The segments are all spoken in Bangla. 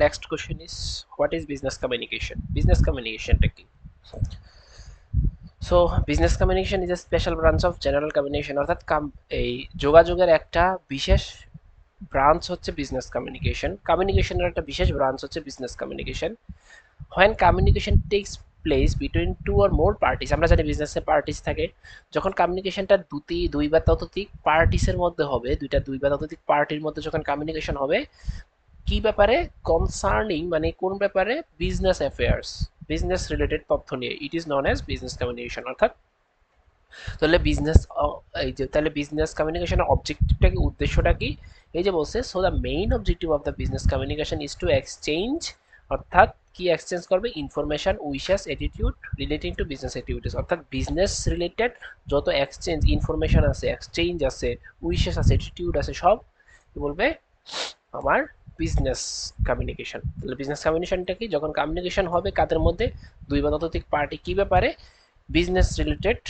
next question is what is business communication? Business communication টা কি? So business communication is a special branch of general communication, অর্থাৎ এই যোগাযোগের একটা বিশেষ ব্রাঞ্চ হচ্ছে বিজনেস কমিউনিকেশন। কমিউনিকেশনের একটা বিশেষ ব্রাঞ্চ হচ্ছে business communication. When communication takes place between two or more parties, আমরা জানি বিজনেসে পার্টিস থাকে, যখন কমিউনিকেশনটা দুই বা ততোধিক পার্টিসের মধ্যে হবে, দুই বা ততোধিক পার্টির মধ্যে যখন কমিউনিকেশন হবে কি ব্যাপারে, কনসার্নিং মানে কোন ব্যাপারে, বিজনেস অ্যাফেয়ার্স, বিজনেস রিলেটেড তথ্য নিয়ে, it is known as business communication. অর্থাৎ তাহলে বিজনেস, এই যে তাহলে বিজনেস কমিউনিকেশনের অবজেক্টিভটা কি, উদ্দেশ্যটা কি, এই যে বলছে so the main objective of the business communication is two exchange, অর্থাৎ কি এক্সচেঞ্জ করবে, information, wishes, attitude relating to business activities, অর্থাৎ বিজনেস রিলেটেড যত এক্সচেঞ্জ ইনফরমেশন আছে, এক্সচেঞ্জ আছে, উইশেস আছে, অ্যাটিটিউড আছে, সব কি বলবে আমার বিজনেস কমিউনিকেশন। তাহলে বিজনেস কমিউনিকেশনটা কি, যখন কমিউনিকেশন হবে কাদের মধ্যে, দুই বা ততোধিক পার্টি কি ব্যাপারে, বিজনেস রিলেটেড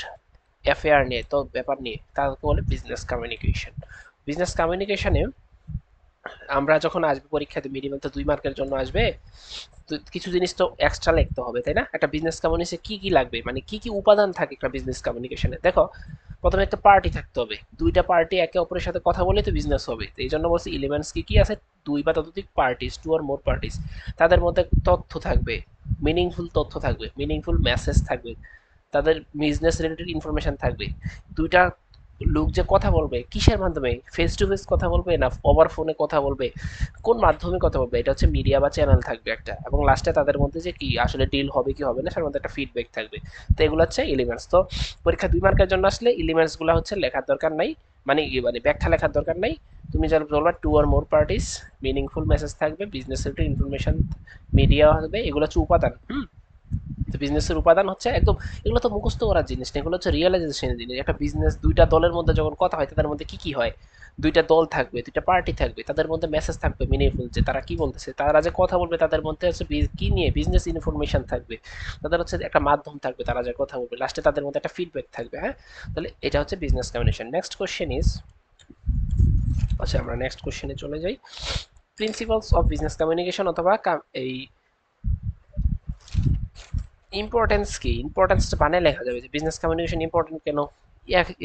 অ্যাফেয়ার নিয়ে, তো ব্যাপার নিয়ে, তাকে বলে বিজনেস কমিউনিকেশন। বিজনেস কমিউনিকেশনে আমরা যখন আসবে পরীক্ষাতে, মিনিমাম তো 2 মার্কের জন্য আসবে, তো কিছু জিনিস তো এক্সট্রা লিখতে হবে, তাই না? একটা বিজনেস কমিউনিকেশনে কি কি লাগবে, মানে কি কি উপাদান থাকে একটা বিজনেস কমিউনিকেশনে, দেখো প্রথমে একটা পার্টি থাকতে হবে, দুইটা পার্টি একে অপরের সাথে কথা বলে তো বিজনেস হবে, তো এই জন্য বলছি এলিমেন্টস কি কি আছে, দুই বা ততোধিক পার্টিস, টু আর মোর পার্টিস, তাদের মধ্যে তথ্য থাকবে, মিনিংফুল তথ্য থাকবে, মিনিংফুল মেসেজ থাকবে, তাদের বিজনেস রিলেটেড ইনফরমেশন থাকবে। দুইটা লোক যে কথা বলবে কিসের মাধ্যমে, ফেস টু ফেস কথা বলবে না ওভার ফোনে কথা বলবে, কোন মাধ্যমে কথা বলবে, এটা হচ্ছে মিডিয়া বা চ্যানেল থাকবে একটা, এবং লাস্টে তাদের মধ্যে যে কি আসলে ডিল হবে কি হবে না সেটার মধ্যে একটা ফিডব্যাক থাকবে। তো এগুলো হচ্ছে এলিমেন্টস। তো পরীক্ষা 2 মার্কের জন্য আসলে এলিমেন্টস গুলো হচ্ছে লেখার দরকার নাই, মানে ব্যাখ্যা লেখার দরকার নাই, তুমি যা বলবা টু আর মোর পার্টিস, মিনিংফুল মেসেজ থাকবে, বিজনেস রিলেটেড ইনফরমেশন, মিডিয়া হবে, এগুলো হচ্ছে উপাদান। তো বিজনেসের উপাদান হচ্ছে একদম, এগুলো তো মুখস্থ করার জিনিস না, এগুলো হচ্ছে রিয়েলাইজেশনের জিনিস। একটা বিজনেস দুইটা দলের মধ্যে যখন কথা হয় তাদের মধ্যে কি কি হয়, দুইটা দল থাকবে, দুইটা পার্টি থাকবে, তাদের মধ্যে মেসেজ থাকবে মিনিংফুল, যে তারা কি বলতেছে, তারা যে কথা বলবে তাদের মধ্যে হচ্ছে কি নিয়ে, বিজনেস ইনফরমেশন থাকবে, তাদের হচ্ছে একটা মাধ্যম থাকবে, তারা যে কথা বলবে লাস্টে তাদের মধ্যে একটা ফিডব্যাক থাকবে। হ্যাঁ, তাহলে এটা হচ্ছে business communication. Next question is, আচ্ছা আমরা নেক্সট কোশ্চেনে চলে যাই। প্রিন্সিপালস অফ বিজনেস কমিউনিকেশন, অথবা এই ইম্পর্টেন্স কি, ইম্পর্টেন্সটা বানায় লেখা যাবে যে বিজনেস কমিউনিকেশন ইম্পর্টেন্ট কেন।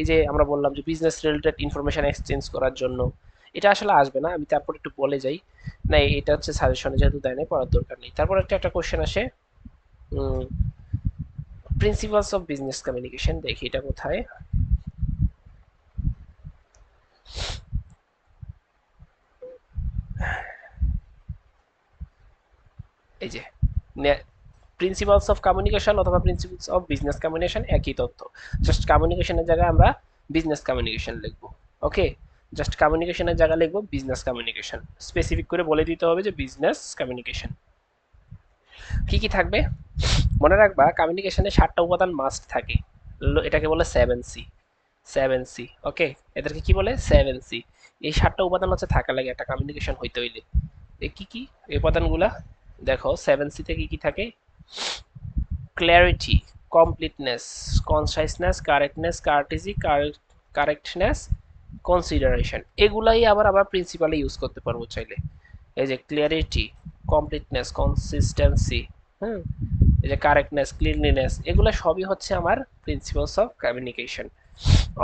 এই যে আমরা বললাম যে বিজনেস রিলেটেড ইনফরমেশন এক্সচেঞ্জ করার জন্য, এটা আসলে আসবে না, আমি তারপর একটু বলে যাই। না এটা হচ্ছে সাজেশনে যেহেতু দেয় নাই, পড়ার দরকার নেই। তারপর একটা কোশ্চেন আসে, প্রিন্সিপালস অফ বিজনেস কমিউনিকেশন, দেখি এটা কোথায়, এই যে প্রিন্সিপালস অফ কমিউনিকেশন অথবা প্রিন্সিপালস অফ বিজনেস কমিউনিকেশন একই তথ্য, জাস্ট কমিউনিকেশনের জায়গায় আমরা বিজনেস কমিউনিকেশন লিখবো। ওকে, জাস্ট কমিউনিকেশনের জায়গায় লিখবো বিজনেস কমিউনিকেশন, স্পেসিফিক করে বলে দিতে হবে যে বিজনেস কমিউনিকেশন। কি কি থাকবে মনে রাখবা, কমিউনিকেশনে 7টা উপাদান মাস্ট থাকে, এটাকে বলে 7C, 7C। ওকে, এদেরকে কি বলে, 7C। এই 7টা উপাদান হচ্ছে থাকা লাগে একটা কমিউনিকেশন হইতে হইলে। কি কি এই উপাদানগুলা, দেখো 7C-তে কি কি থাকে, clarity, completeness, conciseness, correctness, courtesy, correctness, consideration, এগুলাই আবার আবার প্রিন্সিপালে ইউজ করতে পারবো চাইলে। এই যে ক্লিয়ারিটি, কমপ্লিটনেস, কনসিস্টেন্সি, হুম, এই যে কারেক্টনেস, ক্লিনলিনেস, এগুলো সবই হচ্ছে আমার প্রিন্সিপালস অফ কমিউনিকেশন।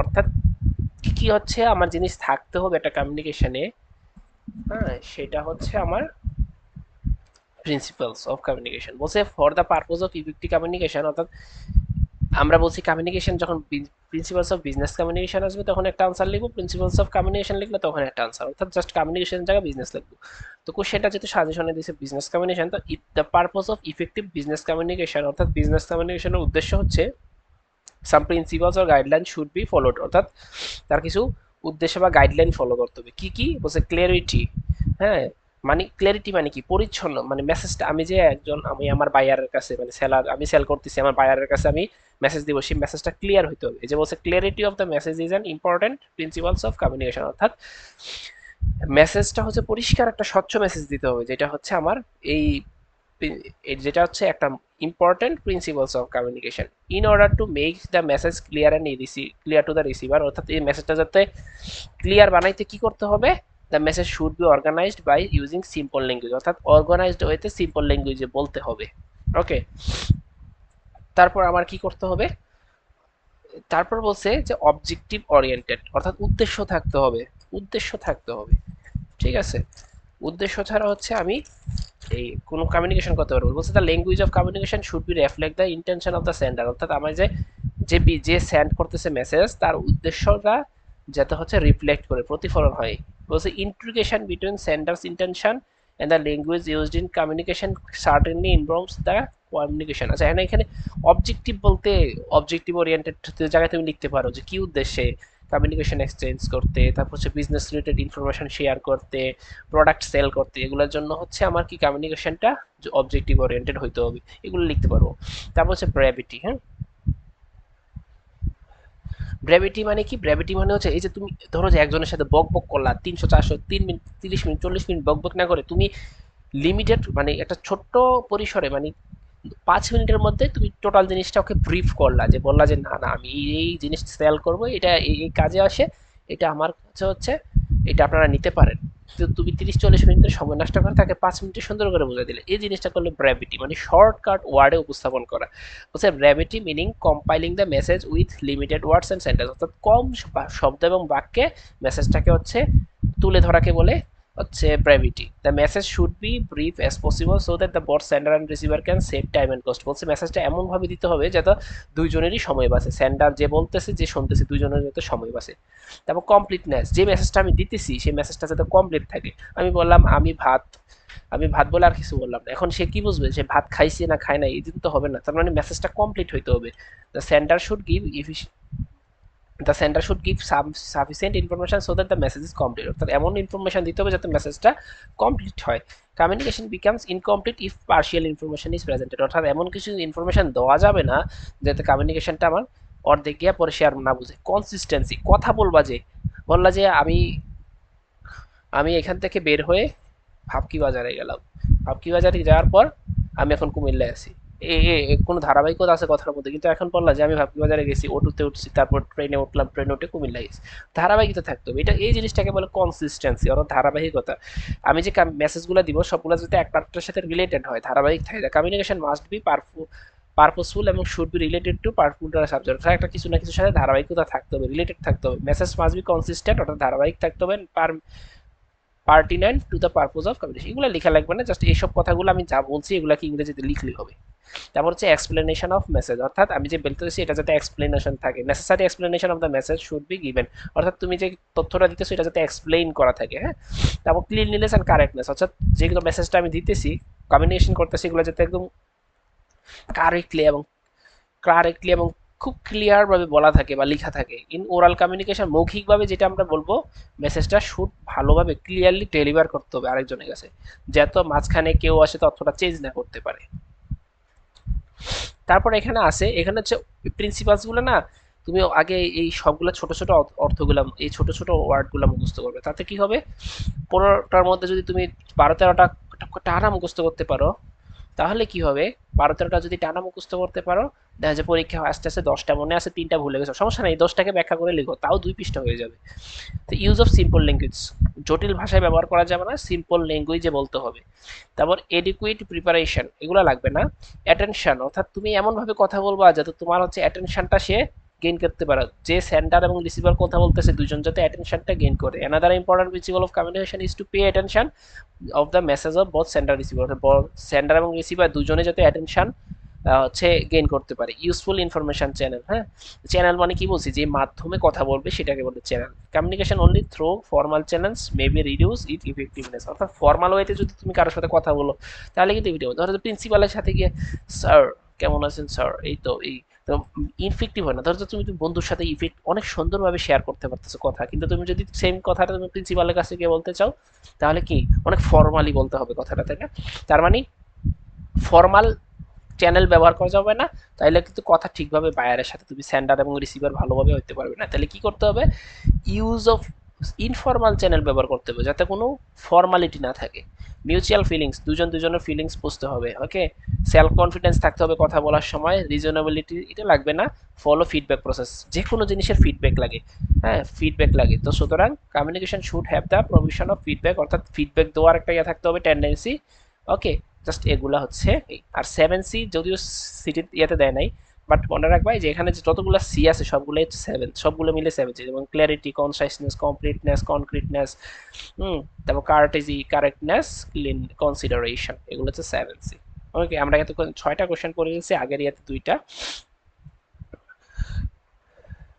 অর্থাৎ কি কি হচ্ছে আমার জিনিস থাকতে হবে একটা কমিউনিকেশনে, হ্যাঁ সেটা হচ্ছে আমার প্রিন্সিপালস অফ কমিউনিকেশন। বলছে for the purpose of effective communication, অর্থাৎ আমরা বলছি কমিউনিকেশন যখন প্রিন্সিপালস অফ বিজনেস কমিউনিকেশন আসবে তখন একটা আনসার লিখবো, প্রিন্সিপালস অফ কমিউনিকেশন লিখলে তখন একটা আনসার, অর্থাৎ জাস্ট কমিউনিকেশন জায়গায় বিজনেস লিখবো। তো কোশ্চেনটা যেহেতু সাজেশনে দিয়েছে বিজনেস কমিউনিকেশন, তো the purpose of effective business communication, অর্থাৎ বিজনেস কমিউনিকেশনের উদ্দেশ্য হচ্ছে some principles or guideline should be followed, অর্থাৎ তার কিছু উদ্দেশ্য বা গাইডলাইন ফলো করতে হবে। কি কি বলছে, ক্লিয়ারিটি, হ্যাঁ মানে ক্লিয়ারিটি মানে কি, পরিচ্ছন্ন, মানে মেসেজটা আমি যে একজন, আমি আমার বায়ারের কাছে মানে সেলার, আমি সেল করতেছি আমার বায়ারের কাছে আমি মেসেজ দিব, সেই মেসেজটা ক্লিয়ার হইতে হবে। এই যে বলছে clarity of the message is an important principles of communication, অর্থাৎ মেসেজটা হচ্ছে পরিষ্কার একটা স্বচ্ছ মেসেজ দিতে হবে, যেটা হচ্ছে আমার এই যেটা হচ্ছে একটা important principles of communication. In order to make the message clear and clear to the receiver, অর্থাৎ এই মেসেজটা যাতে ক্লিয়ার বানাইতে কি করতে হবে, the message should be organised by using simple language, অর্থাৎ অর্গানাইজড ওয়েতে সিম্পল ল্যাঙ্গুয়েজে বলতে হবে। ওকে, তারপর আমার কি করতে হবে, তারপর বলছে যে অবজেক্টিভ ওরিয়েন্টেড, অর্থাৎ উদ্দেশ্য থাকতে হবে, উদ্দেশ্য থাকতে হবে। ঠিক আছে, উদ্দেশ্য ছাড়া হচ্ছে আমি এই কোনো কমিউনিকেশন করতে পারবো। বলছে the language of communication should be reflect the intention of the sender, অর্থাৎ আমার যে সেন্ড করতেছে মেসেজ তার উদ্দেশ্যটা যাতে হচ্ছে রিফ্লেক্ট করে, প্রতিফলন হয়। বলছে integration between sender's intention and the language used in communication certainly involves the communication. আচ্ছা, এখানে এখানে অবজেক্টিভ বলতে অবজেক্টিভ ওরিয়েন্টেড জায়গায় তুমি লিখতে পারো যে কি উদ্দেশ্যে কমিউনিকেশন এক্সচেঞ্জ করতে, তারপর হচ্ছে বিজনেস রিলেটেড ইনফরমেশন শেয়ার করতে, প্রোডাক্ট সেল করতে, এগুলোর জন্য হচ্ছে আমার কি কমিউনিকেশনটা অবজেক্টিভ ওরিয়েন্টেড হইতে হবে, এগুলো লিখতে পারবো। তারপর হচ্ছে ব্রেভিটি। হ্যাঁ, ব্রেভিটি মানে কি, ব্রেভিটি মানে হচ্ছে এই যে তুমি ধরো যে একজনের সাথে বক বক করলা 300 400 3 মিনিট 30 মিনিট 40 মিনিট বক বক না করে তুমি লিমিটেড মানে একটা ছোট্ট পরিসরে মানে 5 মিনিটের মধ্যে তুমি টোটাল জিনিসটা ওকে ব্রিফ করলা, যে বললা যে না না আমি এই জিনিস সেল করবো, এটা এই কাজে আসে, এটা আমার কাছে হচ্ছে, এটা আপনারা নিতে পারেন। তো তুমি 30 40 মিনিটের সময় নষ্ট করে তাকে 5 মিনিটে সুন্দর করে বুঝাই দিলে, এই জিনিসটা করলে ব্র্যাভিটি, মানে শর্টকাট ওয়ার্ডে উপস্থাপন করা। বলছে brevity meaning compiling the message with limited words and sentence, অর্থাৎ কম শব্দ এবং বাক্যে মেসেজটাকে হচ্ছে তুলে ধরাকে বলে হচ্ছে brevity. The message should B brief as possible so that the both sender and receiver can save time and cost. বলছে মেসেজটা এমনভাবে দিতে হবে যাতে দুইজনেরই সময় বাঁচে, সেন্ডার যে বলতেছে যে শুনতেছে দুইজনের যাতে সময় বাঁচে। তারপর কমপ্লিটনেস, যে মেসেজটা আমি দিতেছি সেই মেসেজটা যাতে কমপ্লিট থাকে। আমি বললাম আমি ভাত বলে আর কিছু বললাম না, এখন সে কি বুঝবে সে ভাত খাইছে না খায় না, এই দিন তো হবে না, তার মানে মেসেজটা কমপ্লিট হইতে হবে। The sender should give the sender should give sufficient information so that the message is complete, অর্থাৎ এমন ইনফরমেশন দিতে হবে যাতে মেসেজটা কমপ্লিট হয়। Communication becomes incomplete if partial information is presented, অর্থাৎ এমন কিছু ইনফরমেশন দেওয়া যাবে না যাতে কমিউনিকেশনটা আমার অর্ধেক গিয়া পরে সে আর না বুঝে। কনসিস্টেন্সি, কথা বলবা যে বললা যে আমি আমি এখান থেকে বের হয়ে ভাবকি বাজারে গেলাম, ভাবকি বাজারে যাওয়ার পর আমি এখন কুমিল্লায় আছি, কোনো ধারাবাহিকতা আছে কথার মধ্যে, কিন্তু এখন বললা যে আমি ভাবকি বাজারে গেছি, অটোতে উঠছি, তারপর ট্রেনে উঠলাম, ট্রেনে উঠে কুমিল্লায় গেছি, ধারাবাহিকতা থাকতে হবে। এটা এই জিনিসটাকে বলে কনসিস্টেন্সি, অর্থাৎ ধারাবাহিকতা। আমি যে মেসেজগুলো দিব সবগুলো যাতে একটার সাথে রিলেটেড হয়, ধারাবাহিক থাকে। কমিউনিকেশন মাস্ট বি পারপোজফুল এবং should be related to particular subject, অর্থাৎ একটা কিছু না কিছুর সাথে ধারাবাহিকতা থাকতে হবে, রিলেটেড থাকতে হবে। মেসেজ মাস্ট বি কনসিস্টেন্ট, অর্থাৎ ধারাবাহিক থাকতে হবে, pertinent to the purpose of communication. এগুলো লেখা লাগবে না, জাস্ট এইসব কথাগুলো আমি যা বলছি এগুলোকে ইংরেজিতে লিখলেই হবে। তারপর হচ্ছে এক্সপ্লেনেশন অফ মেসেজ, অর্থাৎ আমি যে বলতেছি এটা যাতে এক্সপ্লেনেশন থাকে, necessary explanation of the message should be given, অর্থাৎ তুমি যে তথ্যটা দিতেছো এটা যাতে এক্সপ্লেইন করা থাকে। হ্যাঁ, তারপর ক্লিনলিনেস অ্যান্ড কারেক্টনেস, অর্থাৎ যেগুলো মেসেজটা আমি দিতেছি কমিউনিকেশন করতেছি এগুলো যাতে একদম কারেক্টলি এবং কারেক্টলি এবং খুব ক্লিয়ার ভাবে বলা থাকে বা লেখা থাকে। ইন ওরাল কমিউনিকেশন, মৌখিকভাবে যেটা আমরা বলবো মেসেজটা শুড ভালোভাবে ক্লিয়ারলি ডেলিভার করতে হবে আরেকজনের কাছে, যাতে মাঝখানে কেউ আসে তথ্যটা চেঞ্জ না করতে পারে। তারপর এখানে আছে, এখানে হচ্ছে প্রিন্সিপালস গুলো না, তুমি আগে এই সবগুলো ছোট ছোট অর্থগুলো, এই ছোট ছোট ওয়ার্ডগুলো মুখস্থ করবে, তাতে কি হবে 15টার মধ্যে যদি তুমি 12-13টা টানা মুখস্থ করতে পারো, তাহলে কি হবে 12-13টা যদি টানা মুখস্থ করতে পারো, দেখা যায় পরীক্ষা আস্তে আস্তে 10টা মনে আছে 3টা ভুলে গেছো, সমস্যা নেই, 10টাকে ব্যাখ্যা করে লিখো, তাও 2 পৃষ্ঠা হয়ে যাবে। তো ইউজ অফ সিম্পল ল্যাঙ্গুয়েজ, জটিল ভাষায় ব্যবহার করা যাবে না, সিম্পল ল্যাঙ্গুয়েজে বলতে হবে। তারপর এডিকুয়েট প্রিপারেশন, এগুলো লাগবে না। অ্যাটেনশন, অর্থাৎ তুমি এমনভাবে কথা বলবা যাতে তোমার হচ্ছে অ্যাটেনশনটা সে গেইন করতে পারে, যে সেন্ডার এবং রিসিভার কথা বলতেছে দুজন যাতে অ্যাটেনশনটা গেইন করে। Another important principal of communication is to pay attention of the message of both sender receiver, sender এবং রিসিভার দুজনে যাতে অ্যাটেনশন হচ্ছে গেইন করতে পারে। ইউজফুল ইনফরমেশন চ্যানেল, হ্যাঁ, চ্যানেল মানে কি বলছি, যে মাধ্যমে কথা বলবে সেটাকে বলে channel. Communication only through formal channels may be reduce it effectiveness, অর্থাৎ ফর্মাল ওয়েতে যদি তুমি কারোর সাথে কথা বলো তাহলে কিন্তু ইফেক্টিভ, ধরো প্রিন্সিপালের সাথে গিয়ে স্যার কেমন আছেন স্যার, এই তো এই তো ইনফেক্টিভ হয় না। ধরো তুমি বন্ধুর সাথে ইফেক্ট অনেক সুন্দরভাবে শেয়ার করতে পারতেছো কথা, কিন্তু তুমি যদি সেম কথাটা তুমি প্রিন্সিপালের কাছে গিয়ে বলতে চাও তাহলে কি অনেক ফর্মালি বলতে হবে কথাটা, তাই না? তার মানে ফর্মাল চ্যানেল ব্যবহার করা যাবে না, তাইলে কিন্তু কথা ঠিকভাবে বায়ারের সাথে তুমি সেন্ডার এবং রিসিভার ভালোভাবে হইতে পারবে না। তাহলে কি করতে হবে, ইউজ অফ ইনফর্মাল চ্যানেল ব্যবহার করতে হবে যাতে কোনো ফর্মালিটি না থাকে। মিউচুয়াল ফিলিংস, দুজন দুজনের ফিলিংস বুঝতে হবে। ওকে, সেলফ কনফিডেন্স থাকতে হবে কথা বলার সময়, রিজনেবিলিটি এটা লাগবে না। ফলো ফিডব্যাক প্রসেস, যে কোনো জিনিসের ফিডব্যাক লাগে, হ্যাঁ ফিডব্যাক লাগে। তো সুতরাং communication should have the provision of feedback, অর্থাৎ ফিডব্যাক দেওয়ার একটা ইয়ে থাকতে হবে, টেন্ডেন্সি। ওকে, জাস্ট এগুলা হচ্ছে আর 7C যদিও সিটি ইয়েতে দেয় নাই, বাট মনে রাখবা যে এখানে যতগুলো সি আছে সবগুলো হচ্ছে 7, সবগুলো মিলে 7C, যেমন ক্ল্যারিটি, কনসাইসনেস, কমপ্লিটনেস, কনক্রিটনেস, হুম, তারপর কার্টেজি, কারেক্টনেস, ক্লিন, কনসিডারেশন, এগুলো হচ্ছে 7C। ওকে, আমরা এতক্ষণ 6টা কোশ্চেন পড়ে গেছি, আগের ইয়াতে 2টা।